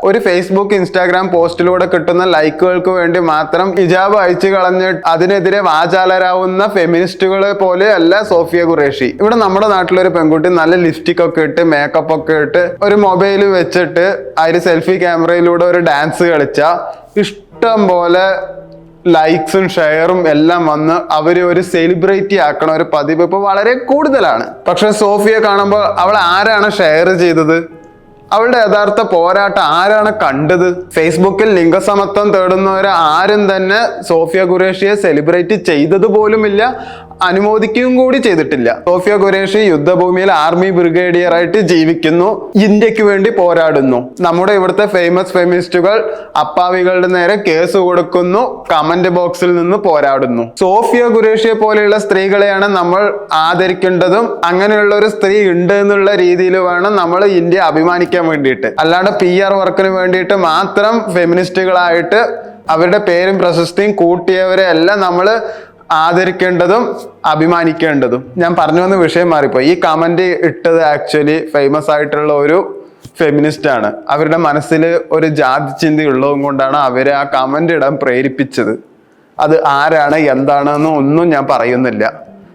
ഒരു Facebook Instagram പോസ്റ്റിലൂടെ കിട്ടുന്ന ലൈക്കുകൾക്ക് വേണ്ടി മാത്രം ഹിജാബ് അഴിച്ചു കളഞ്ഞിട്ട് അതിനെതിരെ വാചാലരാവുന്ന ഫെമിനിസ്റ്റുകളെ പോലെ അല്ല സോഫിയ ഖുറേഷി. ഇവിടെ നമ്മുടെ നാട്ടിലൊരു പെൺകുട്ടി നല്ല ലിപ്സ്റ്റിക് ഒക്കെ ഇട്ട് മേക്കപ്പ് ഒക്കെ ഇട്ട് ഒരു മൊബൈൽ വെച്ചിട്ട് അതിൽ സെൽഫി ക്യാമറയിലൂടെ ഒരു ഡാൻസ് കളിച്ച ഇഷ്ടം പോലെ ലൈക്സും ഷെയറും എല്ലാം വന്ന് അവര് ഒരു സെലിബ്രിറ്റി ആക്കണ ഒരു പതിവ് ഇപ്പൊ വളരെ കൂടുതലാണ്. പക്ഷെ സോഫിയെ കാണുമ്പോൾ അവൾ ആരാണ് ഷെയർ ചെയ്തത്? അവളുടെ യഥാർത്ഥ പോരാട്ടം ആരാണ് കണ്ടത്? ഫേസ്ബുക്കിൽ ലിംഗസമത്വം തേടുന്നവരെ ആരും തന്നെ സോഫിയ ഖുറേഷിയെ സെലിബ്രേറ്റ് ചെയ്തത് പോലുമില്ല, അനുമോദിക്കുകയും കൂടി ചെയ്തിട്ടില്ല. സോഫിയ ഖുറേഷി യുദ്ധഭൂമിയിൽ ആർമി ബ്രിഗേഡിയർ ആയിട്ട് ജീവിക്കുന്നു, ഇന്ത്യക്ക് വേണ്ടി പോരാടുന്നു. നമ്മുടെ ഇവിടുത്തെ ഫേമസ് ഫെമിനിസ്റ്റുകൾ അപ്പാവികളുടെ നേരെ കേസ് കൊടുക്കുന്നു, കമന്റ് ബോക്സിൽ നിന്ന് പോരാടുന്നു. സോഫിയ ഖുറേഷിയെ പോലെയുള്ള സ്ത്രീകളെയാണ് നമ്മൾ ആദരിക്കേണ്ടതും അങ്ങനെയുള്ള ഒരു സ്ത്രീ ഉണ്ട് എന്നുള്ള രീതിയിൽ വേണം നമ്മൾ ഇന്ത്യ അഭിമാനിക്കാൻ വേണ്ടിയിട്ട്. അല്ലാണ്ട് PR വർക്കിന് വേണ്ടിയിട്ട് മാത്രം ഫെമിനിസ്റ്റുകളായിട്ട് അവരുടെ പേരും പ്രശസ്തിയും കൂട്ടിയവരെ എല്ലാം നമ്മൾ ആദരിക്കേണ്ടതും അഭിമാനിക്കേണ്ടതും. ഞാൻ പറഞ്ഞു വന്ന വിഷയം മാറിപ്പോയി. ഈ കമന്റ് ഇട്ടത് ആക്ച്വലി ഫേമസ് ആയിട്ടുള്ള ഒരു ഫെമിനിസ്റ്റ് ആണ്. അവരുടെ മനസ്സിൽ ഒരു ജാതി ചിന്ത ഉള്ളതും കൊണ്ടാണ് അവരെ ആ കമന്റ് ഇടാൻ പ്രേരിപ്പിച്ചത്. അത് ആരാണ് എന്താണെന്ന് ഒന്നും ഞാൻ പറയുന്നില്ല.